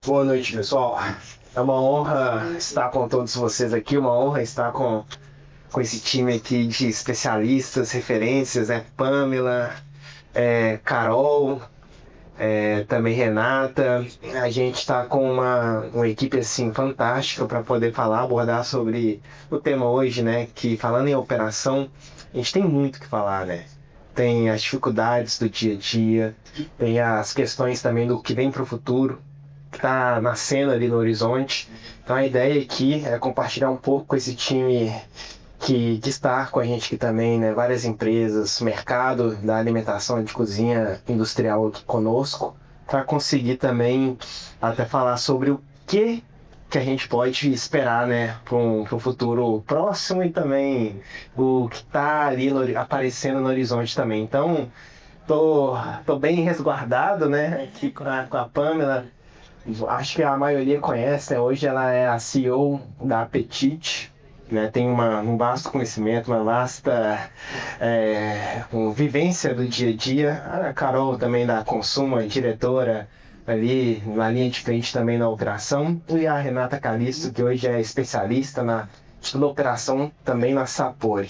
Boa noite, pessoal. É uma honra estar com todos vocês aqui, uma honra estar com esse time aqui de especialistas, referências, Pamela, Carol, também Renata. A gente está com uma equipe assim fantástica para poder abordar sobre o tema hoje, né? Que falando em operação, a gente tem muito o que falar, né? Tem as dificuldades do dia a dia, tem as questões também do que vem para o futuro, que está nascendo ali no horizonte. Então a ideia aqui é compartilhar um pouco com esse time que está com a gente aqui também, né? Várias empresas, mercado da alimentação e de cozinha industrial aqui conosco, para conseguir também até falar sobre o que a gente pode esperar, né, para um futuro próximo e também o que está ali aparecendo no horizonte também. Então, tô bem resguardado, né, aqui com a Pamela. Acho que a maioria conhece, né? Hoje ela é a CEO da Apetite, né? Tem um vasto conhecimento, uma vasta vivência do dia a dia. A Carol também da Consumo, é diretora ali na linha de frente também na operação. E a Renata Calisto, que hoje é especialista na operação também na Sapori.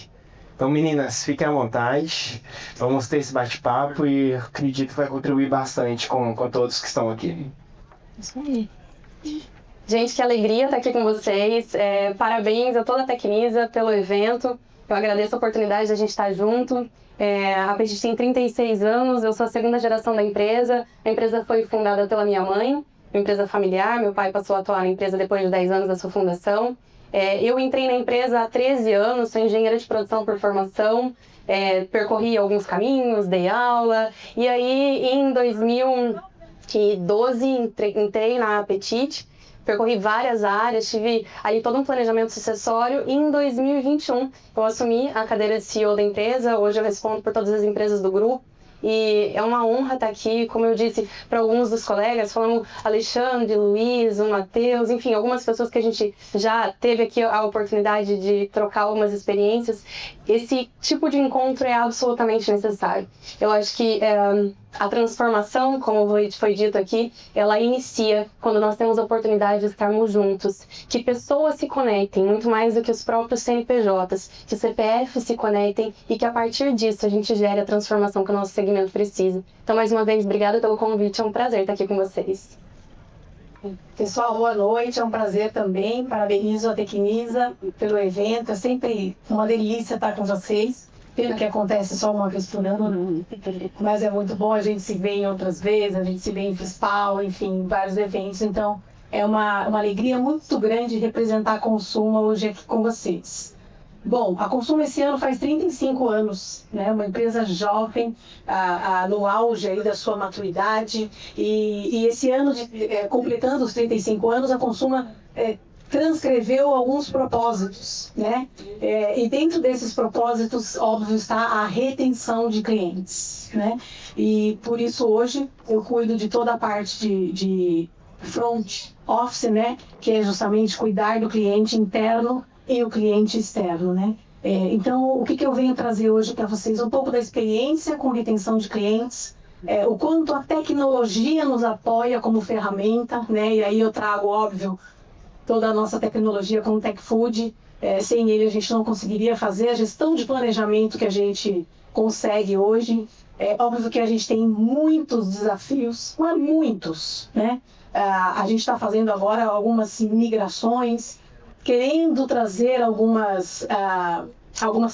Então, meninas, fiquem à vontade. Vamos ter esse bate-papo e acredito que vai contribuir bastante com todos que estão aqui. Isso aí. Gente, que alegria estar aqui com vocês. Parabéns a toda a Tecnisa pelo evento. Eu agradeço a oportunidade de a gente estar junto. A Apetite tem 36 anos, eu sou a segunda geração da empresa. A empresa foi fundada pela minha mãe, uma empresa familiar. Meu pai passou a atuar na empresa depois de 10 anos da sua fundação. Eu entrei na empresa há 13 anos, sou engenheira de produção por formação. Percorri alguns caminhos, dei aula. E aí, em 2012, entrei na Apetite, percorri várias áreas, tive aí todo um planejamento sucessório e em 2021 eu assumi a cadeira de CEO da empresa. Hoje eu respondo por todas as empresas do grupo e é uma honra estar aqui. Como eu disse para alguns dos colegas, falamos Alexandre, Luiz, o Matheus, enfim, algumas pessoas que a gente já teve aqui a oportunidade de trocar algumas experiências. Esse tipo de encontro é absolutamente necessário. Eu acho que a transformação, como foi dito aqui, ela inicia quando nós temos a oportunidade de estarmos juntos, que pessoas se conectem, muito mais do que os próprios CNPJs, que CPFs se conectem e que a partir disso a gente gere a transformação que o nosso segmento precisa. Então, mais uma vez, obrigada pelo convite, é um prazer estar aqui com vocês. Pessoal, boa noite, é um prazer também, parabenizo a Tecnisa pelo evento, é sempre uma delícia estar com vocês. Pelo que acontece só uma vez por ano, mas é muito bom, a gente se vê em outras vezes, a gente se vê em FISPAL, enfim, vários eventos, então é uma alegria muito grande representar a Consumo hoje aqui com vocês. Bom, a Consumo esse ano faz 35 anos, né? Uma empresa jovem, no auge aí da sua maturidade, e esse ano, completando os 35 anos, a Consumo transcreveu alguns propósitos, né? E dentro desses propósitos, óbvio, está a retenção de clientes, né? E por isso hoje eu cuido de toda a parte de front office, né? Que é justamente cuidar do cliente interno e o cliente externo, né? Então, o que eu venho trazer hoje para vocês? Um pouco da experiência com retenção de clientes, o quanto a tecnologia nos apoia como ferramenta, né? E aí eu trago, óbvio, toda a nossa tecnologia como TechFood. Sem ele a gente não conseguiria fazer a gestão de planejamento que a gente consegue hoje. É óbvio que a gente tem muitos desafios, não é muitos, né? A gente está fazendo agora algumas migrações, querendo trazer algumas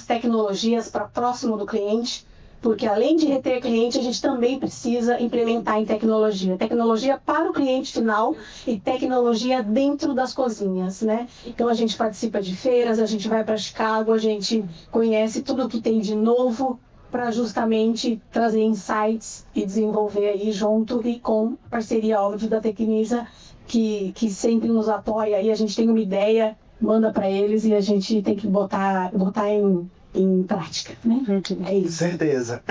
tecnologias para próximo do cliente, porque além de reter cliente, a gente também precisa implementar em tecnologia. Tecnologia para o cliente final e tecnologia dentro das cozinhas, né? Então a gente participa de feiras, a gente vai para Chicago, a gente conhece tudo o que tem de novo para justamente trazer insights e desenvolver aí junto e com parceria, óbvio, da Tecnisa, que sempre nos apoia. Aí a gente tem uma ideia, manda para eles e a gente tem que botar em prática, né? É isso. Certeza.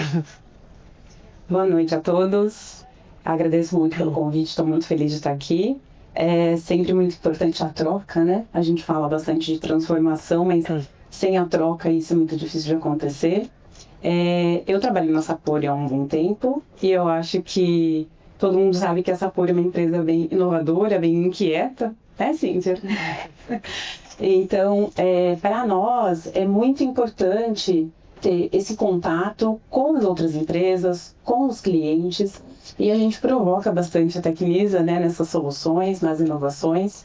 Boa noite a todos. Agradeço muito pelo convite, estou muito feliz de estar aqui. É sempre muito importante a troca, né? A gente fala bastante de transformação, mas sem a troca isso é muito difícil de acontecer. Eu trabalho na Sapori há um bom tempo e eu acho que Todo mundo sabe que a Sapori é uma empresa bem inovadora, bem inquieta, né, Cíntia? Então, para nós, é muito importante ter esse contato com as outras empresas, com os clientes, e a gente provoca bastante a Tecnisa, né, nessas soluções, nas inovações.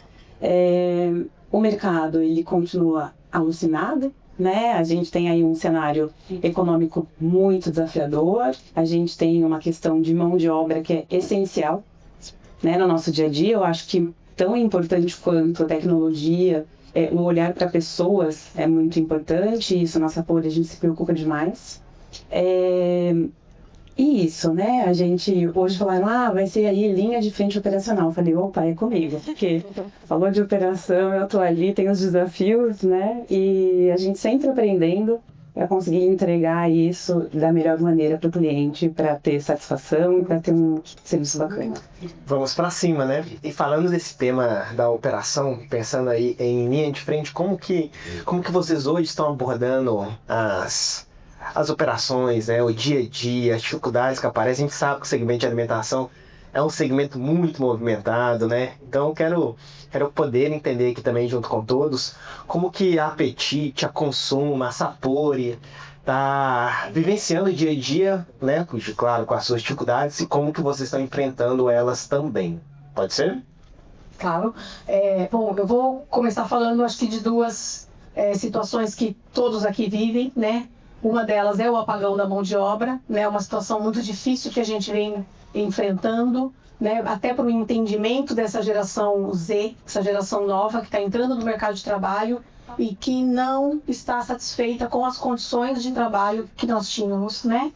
O mercado, ele continua alucinado, né? A gente tem aí um cenário econômico muito desafiador, a gente tem uma questão de mão de obra que é essencial, né, no nosso dia a dia. Eu acho que tão importante quanto a tecnologia, o olhar para pessoas é muito importante, isso na Sapori a gente se preocupa demais. E isso, né? A gente hoje falaram, vai ser aí linha de frente operacional. Eu falei, opa, é comigo, porque falou de operação, eu tô ali, tem os desafios, né? E a gente sempre aprendendo para conseguir entregar isso da melhor maneira para o cliente, para ter satisfação e para ter um serviço bacana. Vamos para cima, né? E falando desse tema da operação, pensando aí em linha de frente, como que vocês hoje estão abordando as operações, né, o dia a dia, as dificuldades que aparecem? A gente sabe que o segmento de alimentação é um segmento muito movimentado, né? Então quero poder entender aqui também, junto com todos, como que a Apetite, a Consumo, a Sapori tá vivenciando o dia a dia, né? Claro, com as suas dificuldades, e como que vocês estão enfrentando elas também. Pode ser? Claro. Bom, eu vou começar falando, acho que de duas situações que todos aqui vivem, né? Uma delas é o apagão da mão de obra, né? Uma situação muito difícil que a gente vem enfrentando, né? Até para o entendimento dessa geração Z, essa geração nova que está entrando no mercado de trabalho e que não está satisfeita com as condições de trabalho que nós tínhamos, né?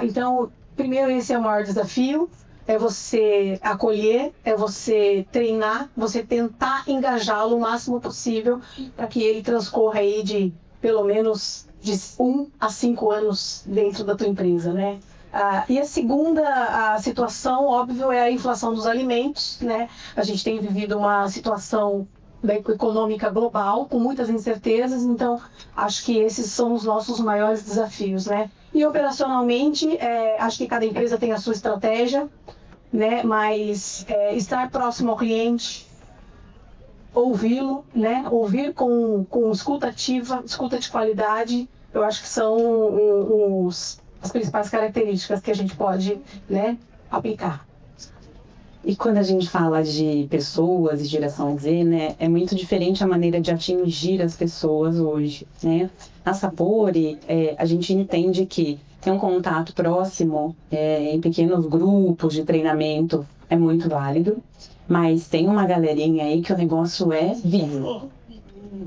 Então, primeiro, esse é o maior desafio, é você acolher, é você treinar, você tentar engajá-lo o máximo possível para que ele transcorra aí de pelo menos de 1 a 5 anos dentro da tua empresa, né? E a segunda situação, óbvio, é a inflação dos alimentos, né? A gente tem vivido uma situação econômica global com muitas incertezas, então acho que esses são os nossos maiores desafios, né? E operacionalmente, acho que cada empresa tem a sua estratégia, né? Mas estar próximo ao cliente, ouvi-lo, né? Ouvir com escuta ativa, escuta de qualidade, eu acho que são as principais características que a gente pode, né, aplicar. E quando a gente fala de pessoas e geração Z, né, é muito diferente a maneira de atingir as pessoas hoje, né? Na Sapori, a gente entende que ter um contato próximo em pequenos grupos de treinamento é muito válido, mas tem uma galerinha aí que o negócio é vivo,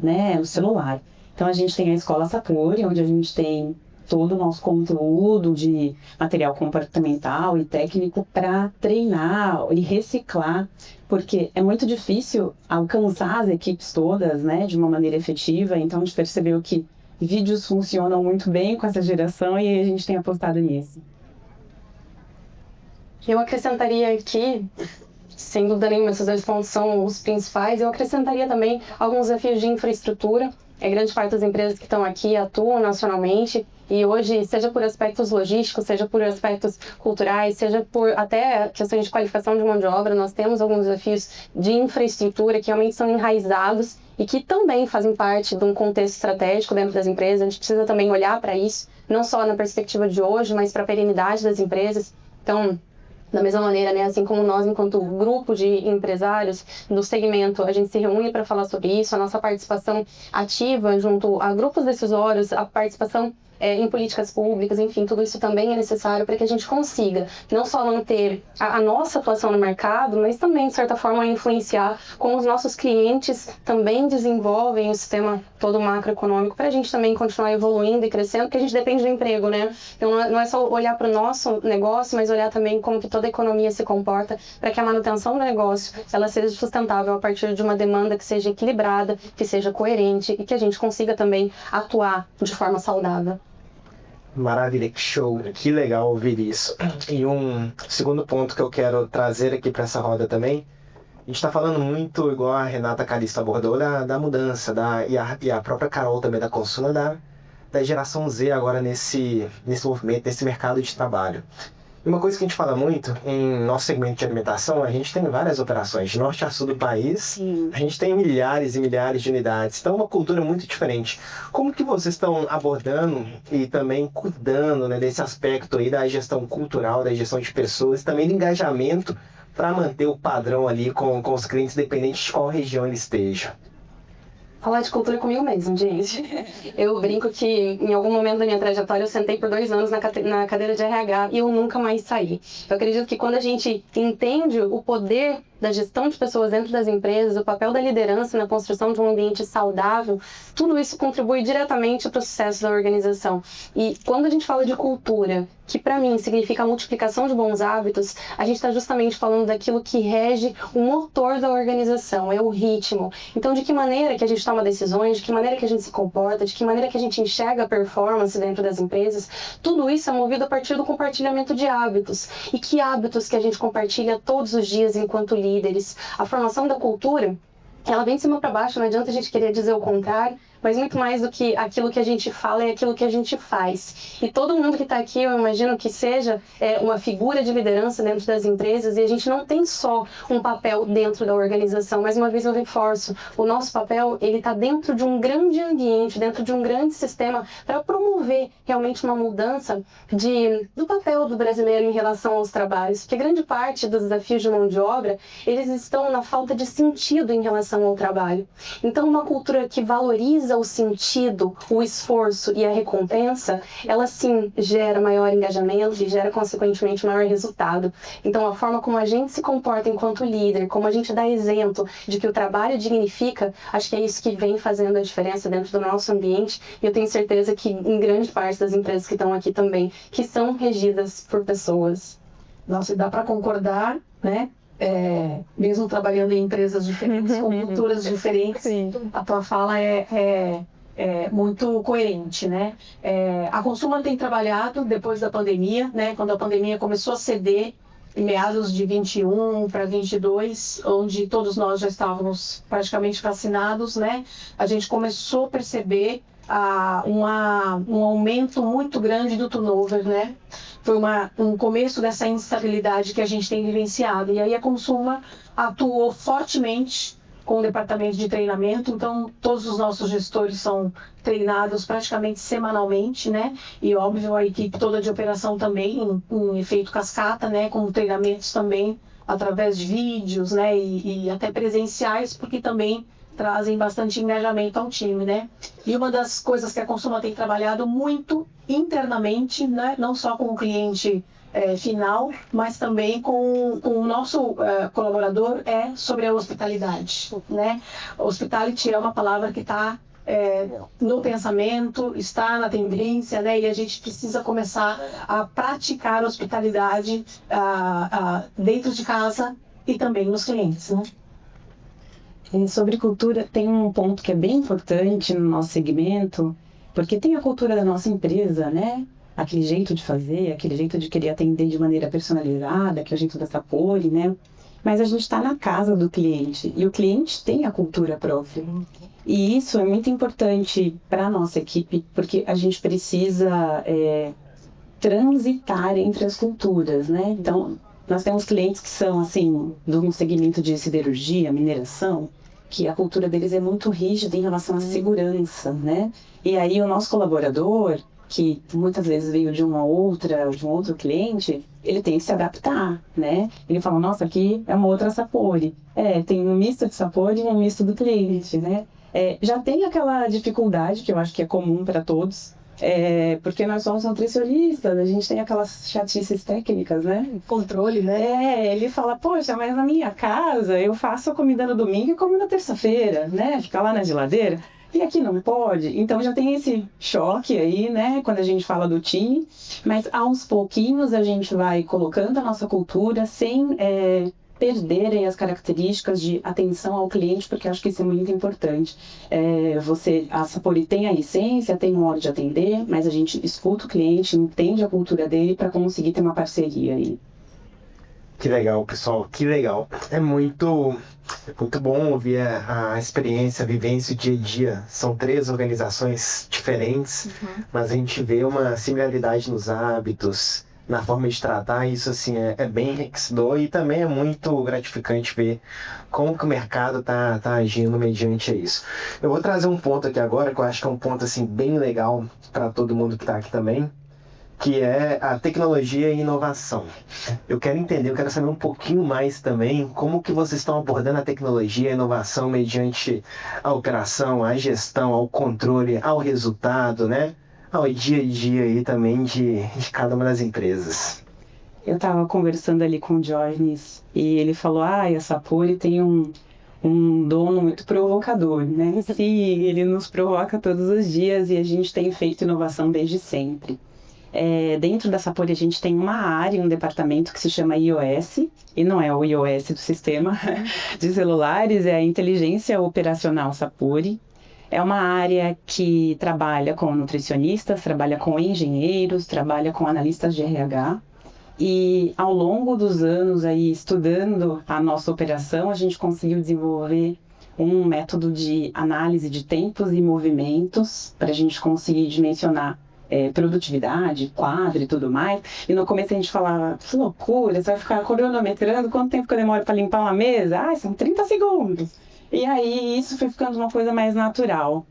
né? O celular. Então a gente tem a Escola Sapori, onde a gente tem todo o nosso conteúdo de material comportamental e técnico para treinar e reciclar, porque é muito difícil alcançar as equipes todas, né, de uma maneira efetiva. Então a gente percebeu que vídeos funcionam muito bem com essa geração e a gente tem apostado nisso. Eu acrescentaria aqui, sem dúvida nenhuma, esses 2 pontos são os principais, eu acrescentaria também alguns desafios de infraestrutura. Grande parte das empresas que estão aqui atuam nacionalmente e hoje, seja por aspectos logísticos, seja por aspectos culturais, seja por até questões de qualificação de mão de obra, nós temos alguns desafios de infraestrutura que realmente são enraizados e que também fazem parte de um contexto estratégico dentro das empresas. A gente precisa também olhar para isso, não só na perspectiva de hoje, mas para a perenidade das empresas. Então, da mesma maneira, né, assim como nós, enquanto grupo de empresários do segmento, a gente se reúne para falar sobre isso, a nossa participação ativa junto a grupos decisórios, a participação em políticas públicas, enfim, tudo isso também é necessário para que a gente consiga não só manter a nossa atuação no mercado, mas também, de certa forma, influenciar como os nossos clientes também desenvolvem o sistema todo macroeconômico, para a gente também continuar evoluindo e crescendo, porque a gente depende do emprego, né? Então não é só olhar para o nosso negócio, mas olhar também como que toda a economia se comporta, para que a manutenção do negócio ela seja sustentável a partir de uma demanda que seja equilibrada, que seja coerente e que a gente consiga também atuar de forma saudável. Maravilha, que show, que legal ouvir isso. E um segundo ponto que eu quero trazer aqui para essa roda também, a gente está falando muito, igual a Renata Calista abordou, da mudança, e a própria Carol também da Consula, da geração Z agora nesse movimento, nesse mercado de trabalho. Uma coisa que a gente fala muito em nosso segmento de alimentação, a gente tem várias operações, de norte a sul do país, a gente tem milhares e milhares de unidades, então é uma cultura muito diferente. Como que vocês estão abordando e também cuidando, né, desse aspecto aí da gestão cultural, da gestão de pessoas, também do engajamento para manter o padrão ali com os clientes, independente de qual região ele esteja? Falar de cultura comigo mesmo, gente. Eu brinco que em algum momento da minha trajetória eu sentei por 2 anos na cadeira de RH e eu nunca mais saí. Eu acredito que quando a gente entende o poder da gestão de pessoas dentro das empresas, o papel da liderança na construção de um ambiente saudável, tudo isso contribui diretamente para o sucesso da organização. E quando a gente fala de cultura, que para mim significa a multiplicação de bons hábitos, a gente está justamente falando daquilo que rege o motor da organização, é o ritmo. Então, de que maneira que a gente toma decisões, de que maneira que a gente se comporta, de que maneira que a gente enxerga a performance dentro das empresas, tudo isso é movido a partir do compartilhamento de hábitos. E que hábitos que a gente compartilha todos os dias enquanto líderes. A formação da cultura, ela vem de cima para baixo, não adianta a gente querer dizer o contrário, mas muito mais do que aquilo que a gente fala é aquilo que a gente faz. E todo mundo que está aqui, eu imagino que seja uma figura de liderança dentro das empresas, e a gente não tem só um papel dentro da organização, mas uma vez eu reforço, o nosso papel, ele está dentro de um grande ambiente, dentro de um grande sistema, para promover realmente uma mudança do papel do brasileiro em relação aos trabalhos, porque grande parte dos desafios de mão de obra, eles estão na falta de sentido em relação ao trabalho. Então, uma cultura que valoriza o sentido, o esforço e a recompensa, ela sim gera maior engajamento e gera consequentemente maior resultado. Então a forma como a gente se comporta enquanto líder, como a gente dá exemplo de que o trabalho dignifica, acho que é isso que vem fazendo a diferença dentro do nosso ambiente, e eu tenho certeza que em grande parte das empresas que estão aqui também, que são regidas por pessoas. Nossa, dá para concordar, né? Mesmo trabalhando em empresas diferentes, com culturas diferentes, a tua fala é muito coerente, né? A Consuman tem trabalhado depois da pandemia, né? Quando a pandemia começou a ceder, em meados de 21 para 22, onde todos nós já estávamos praticamente vacinados, né? A gente começou a perceber um aumento muito grande do turnover, né? Foi um começo dessa instabilidade que a gente tem vivenciado. E aí a Consuman atuou fortemente com o departamento de treinamento, então todos os nossos gestores são treinados praticamente semanalmente, né? E óbvio a equipe toda de operação também, em efeito cascata, né? Com treinamentos também através de vídeos, né? E até presenciais, porque também trazem bastante engajamento ao time, né? E uma das coisas que a Consuman tem trabalhado muito internamente, né? Não só com o cliente final, mas também com o nosso colaborador, sobre a hospitalidade, né? Hospitality é uma palavra que está no pensamento, está na tendência, né? E a gente precisa começar a praticar a hospitalidade dentro de casa e também nos clientes, né? Sobre cultura, tem um ponto que é bem importante no nosso segmento, porque tem a cultura da nossa empresa, né? Aquele jeito de fazer, aquele jeito de querer atender de maneira personalizada, que é o jeito da Sapori, né? Mas a gente está na casa do cliente, e o cliente tem a cultura própria. E isso é muito importante para a nossa equipe, porque a gente precisa transitar entre as culturas, né? Então, nós temos clientes que são, assim, de um segmento de siderurgia, mineração, que a cultura deles é muito rígida em relação à segurança, né? E aí o nosso colaborador, que muitas vezes veio de um outro cliente, ele tem que se adaptar, né? Ele fala, nossa, aqui é uma outra Sapori. Tem um misto de Sapori e um misto do cliente, né? Já tem aquela dificuldade, que eu acho que é comum para todos, porque nós somos nutricionistas, a gente tem aquelas chatices técnicas, né? Controle, né? Ele fala, poxa, mas na minha casa eu faço a comida no domingo e como na terça-feira, né? Fica lá na geladeira. E aqui não pode. Então já tem esse choque aí, né? Quando a gente fala do time. Mas aos pouquinhos a gente vai colocando a nossa cultura sem perderem as características de atenção ao cliente, porque acho que isso é muito importante. A Sapori tem a essência, tem um modo de atender, mas a gente escuta o cliente, entende a cultura dele para conseguir ter uma parceria aí. Que legal, pessoal, que legal. É muito bom ouvir a experiência, a vivência, o dia a dia. São 3 organizações diferentes, mas a gente vê uma similaridade nos hábitos, na forma de tratar. Isso assim é bem enriquecedor e também é muito gratificante ver como que o mercado tá agindo mediante isso. Eu vou trazer um ponto aqui agora que eu acho que é um ponto assim bem legal para todo mundo que está aqui também, que é a tecnologia e inovação. Eu quero saber um pouquinho mais também como que vocês estão abordando a tecnologia e a inovação mediante a operação, a gestão, ao controle, ao resultado, né? Ao dia a dia aí também de cada uma das empresas. Eu estava conversando ali com o Diógenes e ele falou, a Sapori tem um dono muito provocador, né? Sim, ele nos provoca todos os dias e a gente tem feito inovação desde sempre. Dentro da Sapori a gente tem uma área, um departamento que se chama iOS, e não é o iOS do sistema de celulares, é a Inteligência Operacional Sapori. É uma área que trabalha com nutricionistas, trabalha com engenheiros, trabalha com analistas de RH. E ao longo dos anos aí estudando a nossa operação, a gente conseguiu desenvolver um método de análise de tempos e movimentos para a gente conseguir dimensionar produtividade, quadro e tudo mais. E no começo a gente falava, que loucura, você vai ficar cronometrando quanto tempo que eu demoro para limpar uma mesa? São 30 segundos. E aí isso foi ficando uma coisa mais natural.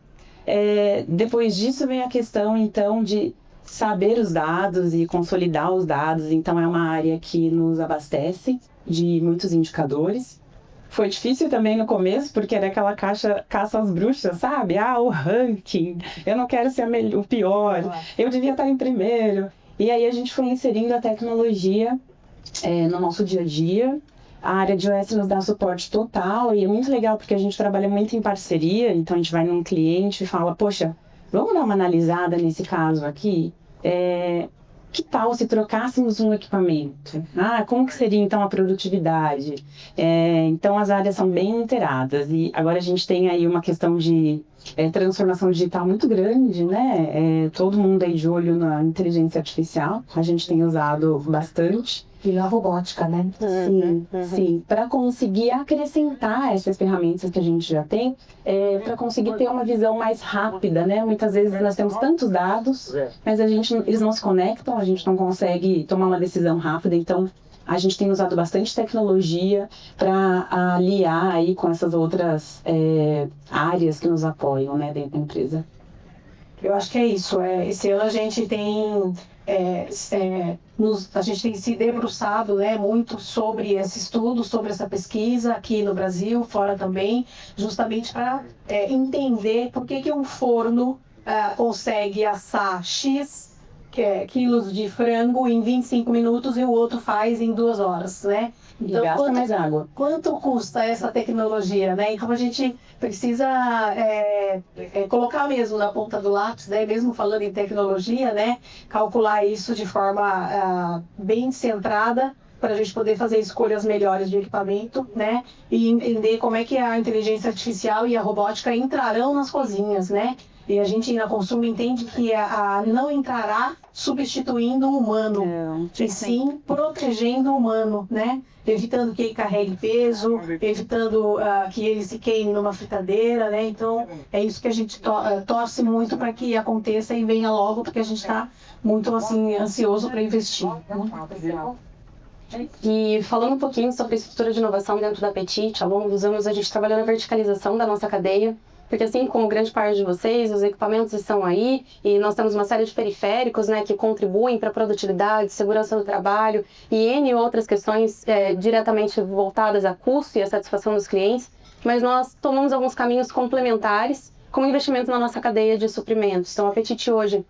Depois disso vem a questão então de saber os dados e consolidar os dados. Então é uma área que nos abastece de muitos indicadores. Foi difícil também no começo, porque era aquela caça às bruxas, sabe? O ranking, eu não quero ser o pior, eu devia estar em primeiro. E aí a gente foi inserindo a tecnologia no nosso dia a dia. A área de iOS nos dá suporte total e é muito legal porque a gente trabalha muito em parceria. Então a gente vai num cliente e fala, poxa, vamos dar uma analisada nesse caso aqui? Que tal se trocássemos um equipamento? Como que seria então a produtividade? Então as áreas são bem inteiradas e agora a gente tem aí uma questão de transformação digital muito grande, né? Todo mundo aí de olho na inteligência artificial, a gente tem usado bastante. E na robótica, né? Sim. Para conseguir acrescentar essas ferramentas que a gente já tem, para conseguir ter uma visão mais rápida, né? Muitas vezes nós temos tantos dados, mas eles não se conectam, a gente não consegue tomar uma decisão rápida. Então, a gente tem usado bastante tecnologia para aliar aí com essas outras áreas que nos apoiam, né, dentro da empresa. Eu acho que é isso. Esse ano a gente tem a gente tem se debruçado, né, muito sobre esse estudo, sobre essa pesquisa aqui no Brasil, fora também, justamente para entender por que um forno consegue assar X quilos de frango em 25 minutos e o outro faz em 2 horas, né? Então, gasta mais água. Quanto custa essa tecnologia, né? Então a gente precisa colocar mesmo na ponta do lápis, né? Mesmo falando em tecnologia, né? Calcular isso de forma bem centrada para a gente poder fazer escolhas melhores de equipamento, né? E entender como é que a inteligência artificial e a robótica entrarão nas cozinhas, né? E a gente na Consumo entende que não entrará substituindo o humano, e sim protegendo o humano, né? Evitando que ele carregue peso, evitando que ele se queime numa fritadeira, né? Então, é isso que a gente torce muito para que aconteça e venha logo, porque a gente está muito assim, ansioso para investir. E falando um pouquinho sobre a estrutura de inovação dentro da Apetite, ao longo dos anos a gente trabalhou na verticalização da nossa cadeia, porque assim como grande parte de vocês, os equipamentos estão aí e nós temos uma série de periféricos, né, que contribuem para a produtividade, segurança do trabalho e N outras questões diretamente voltadas a custo e a satisfação dos clientes, mas nós tomamos alguns caminhos complementares como investimento na nossa cadeia de suprimentos. Então, a Apetite hoje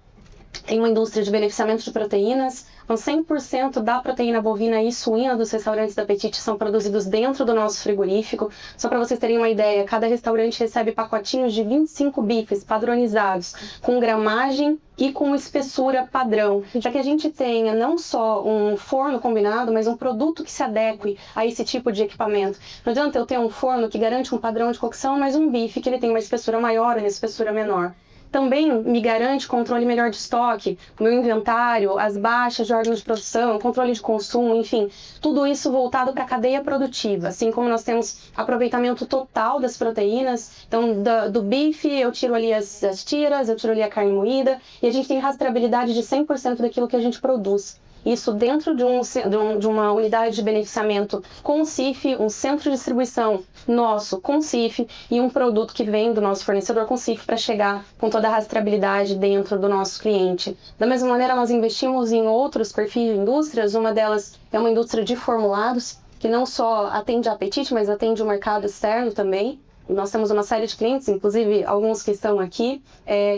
tem uma indústria de beneficiamento de proteínas, então 100% da proteína bovina e suína dos restaurantes da Apetite são produzidos dentro do nosso frigorífico. Só para vocês terem uma ideia, cada restaurante recebe pacotinhos de 25 bifes padronizados, com gramagem e com espessura padrão, já que a gente tenha não só um forno combinado, mas um produto que se adeque a esse tipo de equipamento. Não adianta eu ter um forno que garante um padrão de cocção, mas um bife que ele tem uma espessura maior ou uma espessura menor. Também me garante controle melhor de estoque, o meu inventário, as baixas de órgãos de produção, controle de consumo, enfim, tudo isso voltado para a cadeia produtiva, assim como nós temos aproveitamento total das proteínas. Então, do bife eu tiro ali as tiras, eu tiro ali a carne moída e a gente tem rastreabilidade de 100% daquilo que a gente produz. isso dentro de uma unidade de beneficiamento com o CIF, um centro de distribuição nosso com o CIF e um produto que vem do nosso fornecedor com o CIF para chegar com toda a rastreabilidade dentro do nosso cliente. Da mesma maneira, nós investimos em outros perfis de indústrias, uma delas é uma indústria de formulados, que não só atende a Apetite, mas atende o mercado externo também. Nós temos uma série de clientes, inclusive alguns que estão aqui,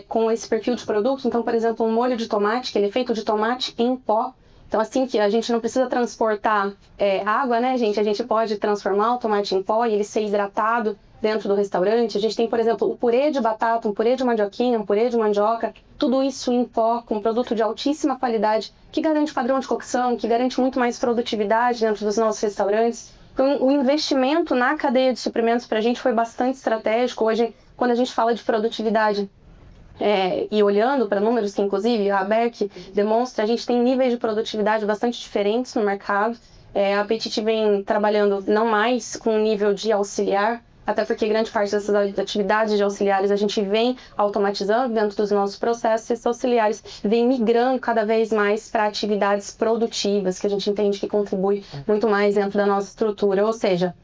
com esse perfil de produto. Então, por exemplo, um molho de tomate, que ele é feito de tomate em pó. Então, assim que a gente não precisa transportar água, né, gente? A gente pode transformar o tomate em pó e ele ser hidratado dentro do restaurante. A gente tem, por exemplo, o purê de batata, um purê de mandioquinha, um purê de mandioca, tudo isso em pó, com produto de altíssima qualidade, que garante padrão de cocção, que garante muito mais produtividade dentro dos nossos restaurantes. Então, o investimento na cadeia de suprimentos para a gente foi bastante estratégico. Hoje, quando a gente fala de produtividade, e olhando para números que, inclusive, a ABERC demonstra, a gente tem níveis de produtividade bastante diferentes no mercado. A Apetite vem trabalhando não mais com um nível de auxiliar, até porque grande parte dessas atividades de auxiliares a gente vem automatizando dentro dos nossos processos, e esses auxiliares vêm migrando cada vez mais para atividades produtivas, que a gente entende que contribui muito mais dentro da nossa estrutura, ou seja,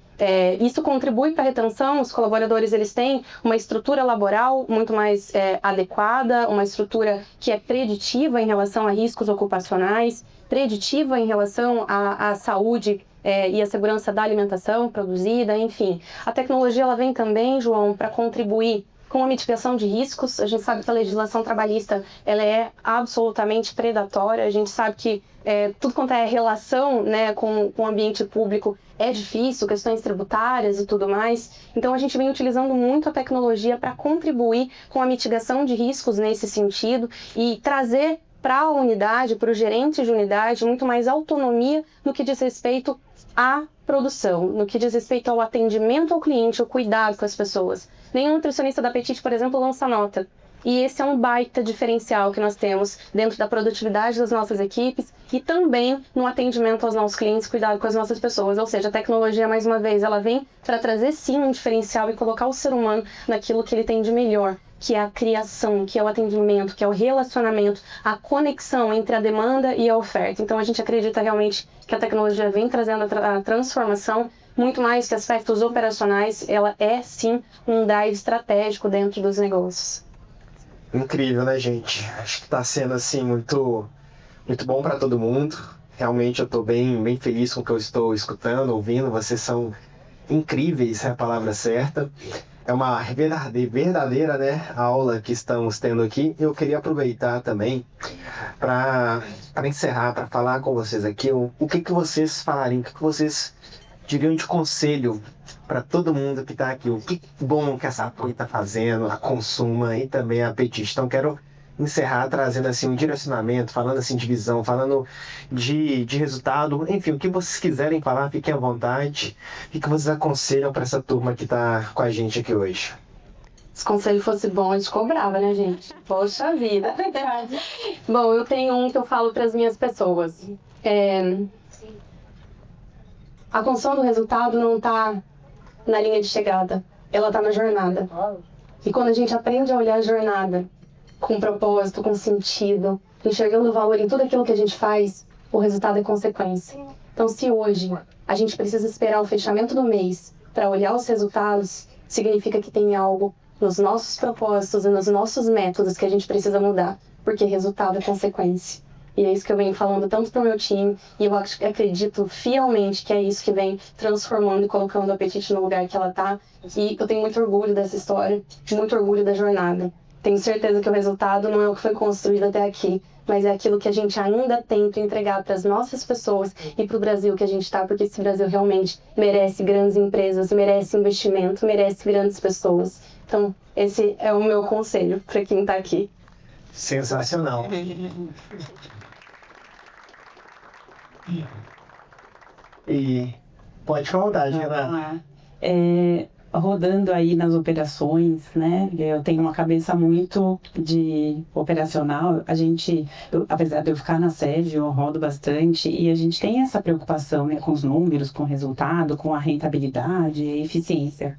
isso contribui para a retenção. Os colaboradores eles têm uma estrutura laboral muito mais adequada, uma estrutura que é preditiva em relação a riscos ocupacionais, preditiva em relação à saúde e a segurança da alimentação produzida, enfim. A tecnologia ela vem também, João, para contribuir com a mitigação de riscos. A gente sabe que a legislação trabalhista ela é absolutamente predatória. A gente sabe que tudo quanto é relação, né, com o ambiente público é difícil, questões tributárias e tudo mais. Então a gente vem utilizando muito a tecnologia para contribuir com a mitigação de riscos nesse sentido e trazer para a unidade, para o gerente de unidade, muito mais autonomia no que diz respeito à produção, no que diz respeito ao atendimento ao cliente, ao cuidado com as pessoas. Nenhum nutricionista da Apetite, por exemplo, lança nota. E esse é um baita diferencial que nós temos dentro da produtividade das nossas equipes e também no atendimento aos nossos clientes, cuidado com as nossas pessoas. Ou seja, a tecnologia, mais uma vez, ela vem para trazer sim um diferencial e colocar o ser humano naquilo que ele tem de melhor, que é a criação, que é o atendimento, que é o relacionamento, a conexão entre a demanda e a oferta. Então a gente acredita realmente que a tecnologia vem trazendo a transformação, muito mais que aspectos operacionais, ela é sim um drive estratégico dentro dos negócios. Incrível, né, gente? Acho que tá sendo, assim, muito bom para todo mundo. Realmente eu tô bem feliz com o que eu estou escutando, ouvindo. Vocês são incríveis, é a palavra certa. É uma verdadeira, né, aula que estamos tendo aqui. Eu queria aproveitar também para encerrar, para falar com vocês aqui o que vocês falariam, o que vocês diriam de conselho para todo mundo que está aqui. O que bom que essa Apoio está fazendo, a Consuma e também a Apetite. Então quero encerrar trazendo assim um direcionamento, falando assim de visão, falando de resultado, enfim, o que vocês quiserem falar, fiquem à vontade. O que vocês aconselham para essa turma que está com a gente aqui hoje? Se o conselho fosse bom, a gente cobrava, né, gente? Poxa vida. Bom, eu tenho um que eu falo para as minhas pessoas. A construção do resultado não está na linha de chegada, ela está na jornada. E quando a gente aprende a olhar a jornada com propósito, com sentido, enxergando o valor em tudo aquilo que a gente faz, o resultado é consequência. Então, se hoje a gente precisa esperar o fechamento do mês para olhar os resultados, significa que tem algo nos nossos propósitos e nos nossos métodos que a gente precisa mudar, porque resultado é consequência. E é isso que eu venho falando tanto para o meu time, e eu acredito fielmente que é isso que vem transformando e colocando a Apetite no lugar que ela está. E eu tenho muito orgulho dessa história, muito orgulho da jornada. Tenho certeza que o resultado não é o que foi construído até aqui, mas é aquilo que a gente ainda tenta entregar para as nossas pessoas e para o Brasil que a gente está, porque esse Brasil realmente merece grandes empresas, merece investimento, merece grandes pessoas. Então, esse é o meu conselho para quem está aqui. Sensacional. E pode falar, Renan. Rodando aí nas operações, né? Eu tenho uma cabeça muito de operacional. Apesar de eu ficar na sede, eu rodo bastante e a gente tem essa preocupação, né, com os números, com o resultado, com a rentabilidade e eficiência.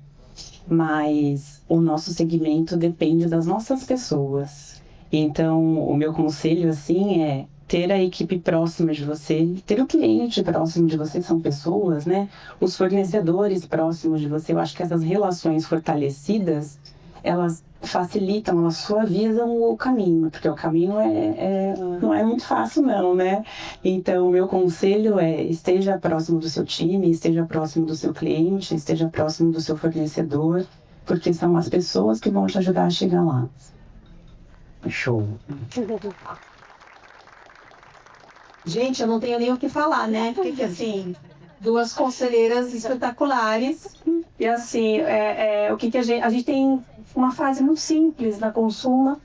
Mas o nosso segmento depende das nossas pessoas. Então, o meu conselho, assim, ter a equipe próxima de você, ter o cliente próximo de você, são pessoas, né? Os fornecedores próximos de você, eu acho que essas relações fortalecidas, elas facilitam, elas suavizam o caminho, porque o caminho não é muito fácil não, né? Então, o meu conselho é, esteja próximo do seu time, esteja próximo do seu cliente, esteja próximo do seu fornecedor, porque são as pessoas que vão te ajudar a chegar lá. Show. Gente, eu não tenho nem o que falar, né? Porque, assim, duas conselheiras espetaculares. E, assim, o que a gente tem uma frase muito simples na Consuma,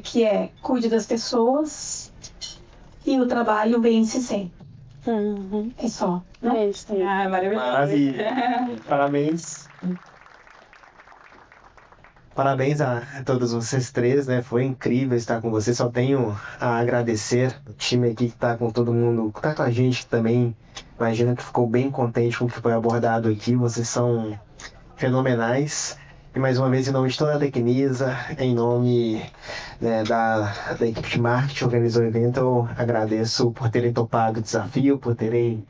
que é cuide das pessoas e o trabalho vence sempre. É só. Né? É isso. Ah, maravilhoso. Maravilha. Parabéns. Parabéns a todos vocês três, né? Foi incrível estar com vocês. Só tenho a agradecer o time aqui que tá com todo mundo, que tá com a gente também. Imagino que ficou bem contente com o que foi abordado aqui. Vocês são fenomenais. E mais uma vez, em nome de toda a Tecnisa, em nome, né, da equipe de marketing que organizou o evento, eu agradeço por terem topado o desafio, por terem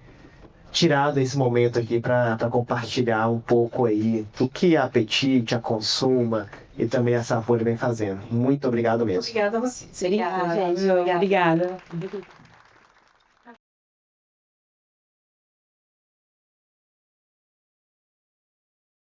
tirado esse momento aqui para compartilhar um pouco aí do que a Apetite, a Consuma e também a Sapori vem fazendo. Muito obrigado mesmo. Obrigada a vocês. Obrigada, gente. Obrigada.